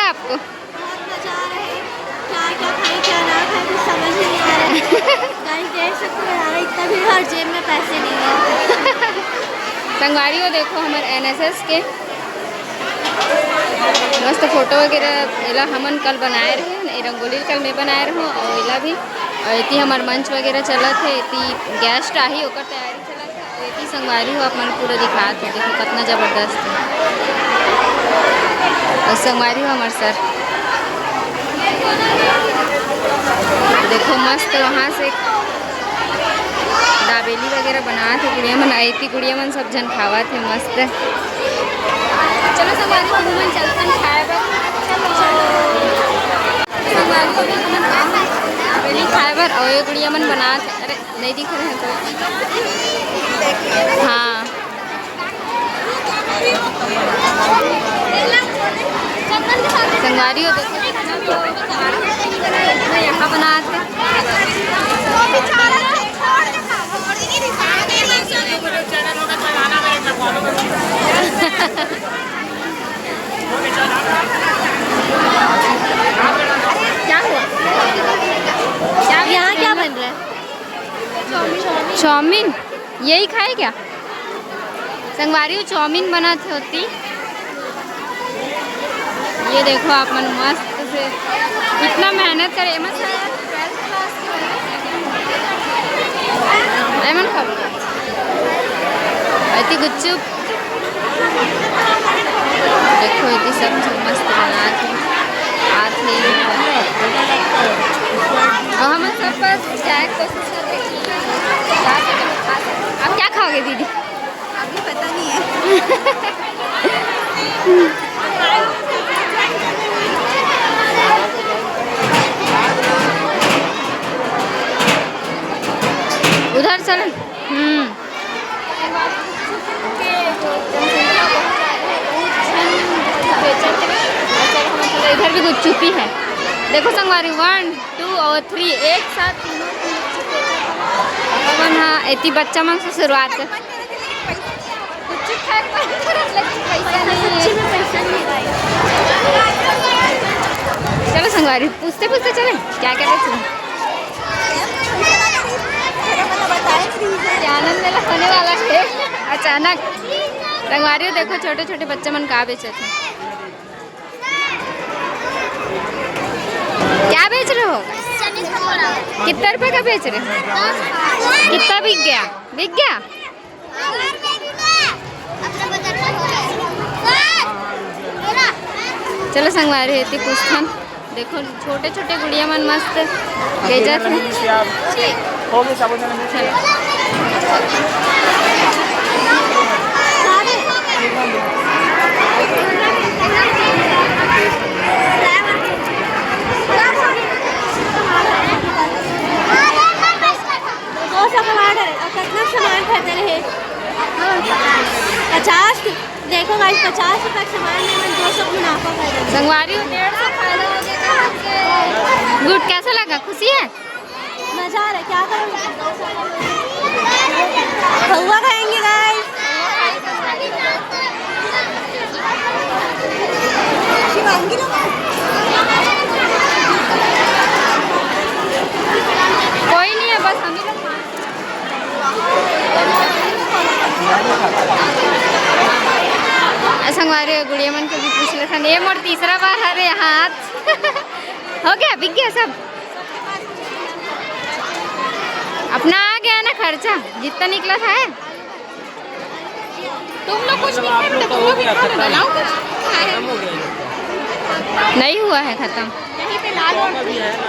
मजा आ रहा है। क्या क्या खाए क्या ना खाए कुछ समझ नहीं आ रहा है। गाइस देख सकते हो यार, इतना भी हर जेब में पैसे नहीं है। संगवारी हो देखो हमारे एनएसएस के मस्त फोटो वगैरह इला हमन कल बनाए रहे, रंगोली कल में बनाए रहो और इला भी। और इतनी हमारे मंच वगैरह चला थे, इतनी गेस्ट आई ओकर तैयारी चला था। और इतनी संगवारी हो आप मन पूरा दिखा थे, देखो कितना ज़बरदस्त है। और संगवारी हो हमारे सर देखो मस्त वहाँ से दाबेली वगैरह बना थे। गुड़िया मन आई थी, गुड़िया मन सब जन खावा थे मस्त। चलो संगवारी को घूमन चलते हैं खाए बर। संगवारी को भी घूमन दाबेली खाए बर और ये गुड़िया मन बना थे। अरे नहीं दिख रहे हैं तो हाँ संगवारी हो देखो यहाँ बना थे। क्या हुआ? यहाँ क्या बन रहा है? चाउमीन यही खाए क्या? संगवारी हो चाउमीन बना थे होती। ये देखो आप मन मस्त से इतना मेहनत करे एमन खब इतनी गुच्चुप देखो इतनी सब मस्त बना थे आते। और हम सब पर चाय कोशिश कर रहे हैं। अब क्या खाओगे दीदी? अभी पता नहीं है। उधर चलें। इधर भी कुछ चुपी है देखो संगवारी 1 2 और 3 एक साथ तीनों। हाँ इतनी बच्चा मन से शुरुआत कर चलो संगवारी पूछते पूछते चले क्या क्या बेच आनंद मेला होने वाला है अचानक। संगवारी देखो छोटे छोटे बच्चे मन का बेचे थे। क्या बेच रहे हो? कितना रुपए का बेच रहे हो? कितना बिक गया? बिक गया? चलो संगवारी रहती पुस्तन देखो छोटे छोटे गुड़िया मन मस्त भेजा थे। कितना सामान खरीदे रहे? 50 देखो भाई 50 रुपये सामान में 200 मुनाफा कर। संगवारी 150 फायदा हो गया। गुड कैसा लगा? खुशी है? मजा आ रहा है। क्या करोगे? खौवा खाएंगे गाइस। कोई नहीं है बस हम ही लोग संगवारी और गुड़िया मन के भी पूछ ले था। ये मोर तीसरा बार हरे हाथ हो गया, बिक गया सब अपना आ गया ना खर्चा जितना निकला था है। तुम लोग कुछ नहीं खाए बेटा, तुम लोग भी खा लो, लाओ कुछ। नहीं हुआ है खत्म। यहीं पे लाल और भी है ना,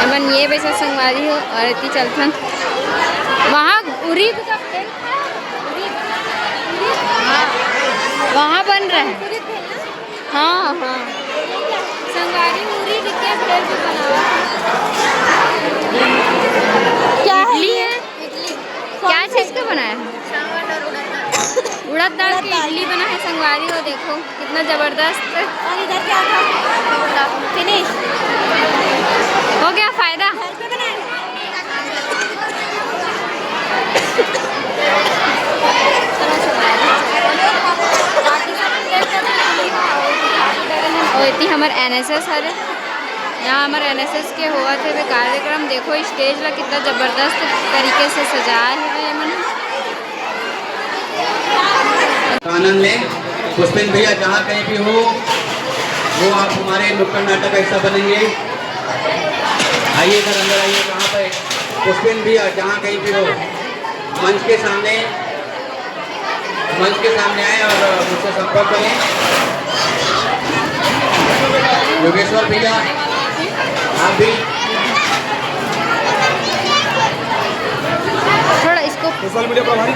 अमन ये वैसा संगवारी हो और इतनी चलथन वहाँ उरीद का पेड़ था, वहाँ बन रहा है। हाँ हाँ संगवारी उरीद के पेड़ पे बना हुआ है। क्या है इडली ये? है। क्या चीज़ का बनाया है? उड़द दाल की इडली बना है संगवारी हो, देखो कितना जबरदस्त। और इधर क्या था? फिनिश हो गया फायदा। घर पे बनाए हैं? और इतनी हमारे NSS है, यहाँ हमारे NSS के हुआ थे वे कार्यक्रम। देखो स्टेज ला कितना जबरदस्त तरीके से सजाया है ये मैंने। आनंद लें। पुष्पेंद्र भैया जहाँ कहीं भी हो वो आप हमारे नुक्कड़ नाटक का हिस्सा बनेंगे। आइए इधर अंदर आइए, कहाँ पे पुष्पेंद्र भैया जहाँ कहीं भी हो मंच के सामने आए और मुझसे संपर्क करें। योगेश्वर भैया आप भी थोड़ा इसको सोशल मीडिया प्रभारी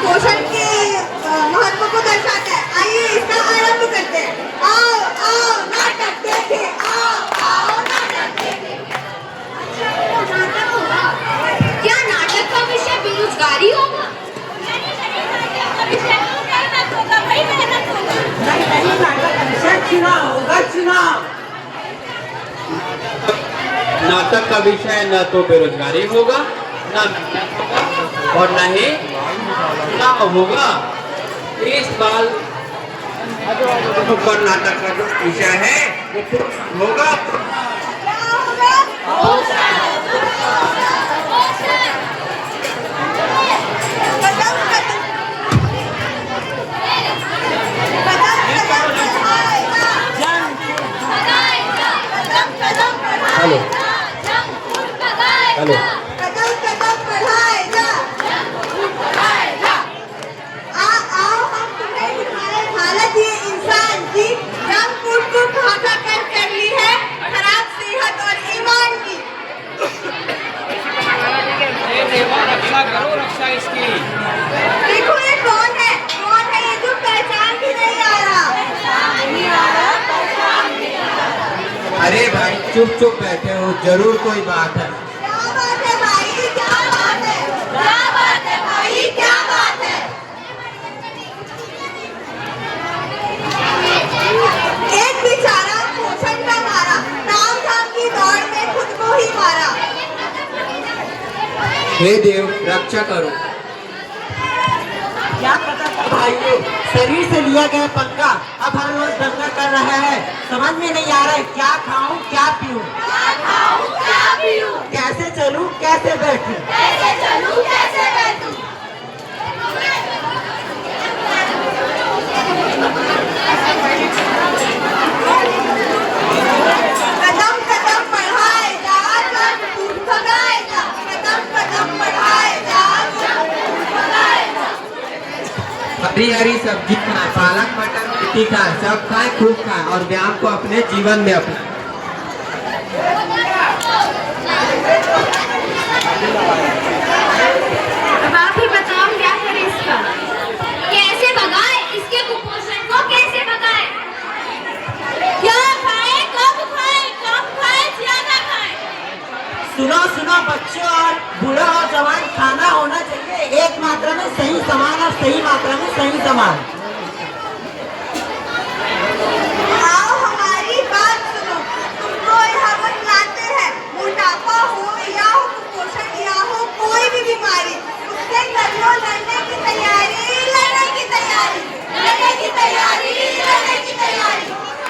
पोषण के महत्व को दर्शाता है। आइए इसका आरंभ करते हैं। आओ आओ नाटक देखें, आओ आओ नाटक देखें। अच्छा नाटक होगा? क्या नाटक का विषय बेरोजगारी होगा? नाटक का विषय न तो बेरोजगारी होगा, न और न ही चुनाव होगा। इस बाल नुक्कड़ नाटक का जो विषय है वो होगा हेलो हेलो कदम कदम बढ़ाएगा। आओ हम तुम्हें दिखाए हालत ये इंसान की, जंक फूड को खा खा कर ली है खराब सेहत और ईमान की। रक्षा करो, रक्षा इसकी। देखो ये कौन है ये जो पहचान भी नहीं आ रहा। अरे भाई चुप चुप बैठे हो, जरूर कोई बात है। क्या बात है भाई, क्या बात है, क्या बात है भाई, क्या बात है। एक बेचारा पोषण का मारा, नाम धाम की दौड़ में खुद को ही मारा। हे देव रक्षा करो। क्या पता था भाइयों, शरीर से लिया गया पंगा अब हर रोज दंगा कर रहा है। समझ में नहीं आ रहा है क्या खाऊं क्या पीऊं, कैसे चलूं कैसे बैठूं। कदम कदम बढ़ाए जा, जंक फूड भगाए जा। कदम कदम बढ़ाए जा, जंक फूड भगाए जा। हरी हरी सब्जी खाएं, पालक मटर मेथी खाएं, सब खाएं खूब खाएं और व्यायाम को अपने जीवन में अपनाएं। अब आप ही बताओ क्या करें इसका, कैसे भगाए इसके कुपोषण को, कैसे भगाए। क्या खाए, कब खाए, ज्यादा खाए। सुनो सुनो बच्चों और बूढ़ा और जवान, खाना होना चाहिए एक मात्रा में सही सामान और सही मात्रा में सही सामान। आओ हमारी बात सुनो, तुमको यहाँ बतलाते हैं, मोटापा हो या हो कुपोषण या हो कोई भी बीमारी, उससे कर लो लड़ने की तैयारी, लड़ने की तैयारी, लड़ने की तैयारी, लड़ने की तैयारी।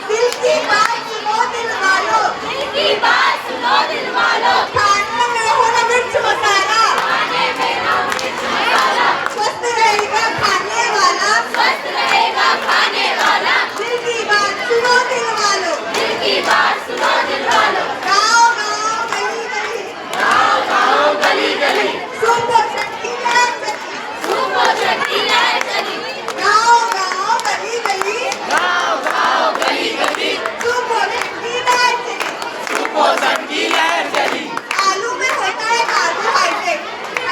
दिल की बात सुनो दिल वालों, दिल की बात सुनो दिल वालों। खाने में हो ना मिर्च मसाला, खाने में ना मिर्च मसाला। स्वस्थ रहेगा खाने वाला, स्वस्थ रहेगा खाने वाला। दिल की बात सुनो दिल वालों, दिल की बात सुनो दिल वालों। गाँव गाँव गली गली, गाँव गाँव गली गली, सुपोषण की लहर चली, सुपोषण की लहर चली। गाँव गाँव गली गली, गाँव गाँव गली गली, सुपोषण की लहर चली, सुपोषण की लहर चली। आलू में होता है कार्बोहाइड्रेट,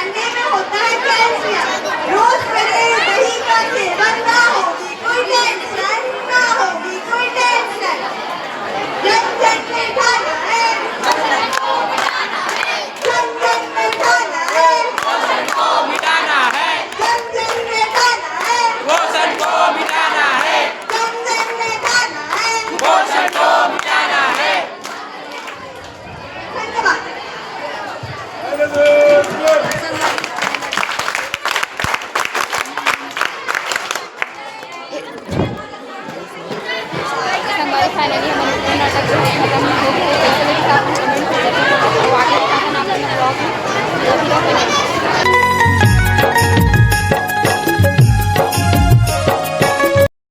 अंडे में होता है कैल्शियम। रोज करे दही का सेवन, ना होगी कोई टेंशन, ना होगी कोई टेंशन। जन जन में खाना है, पोषण को मिटाना है। जन जन में खाना है, पोषण को मिटाना है, जन जन में खाना है, पोषण को मिटाना है, जन जन में खाना है। पोषण को मिटाना है। धन्यवाद। हमारे फाइनली हमारे नुक्कड़ नाटक जो है खत्म हो गया। कैसे लगा आपको कमेंट करके बताओ। आगे का आपको ब्लॉग में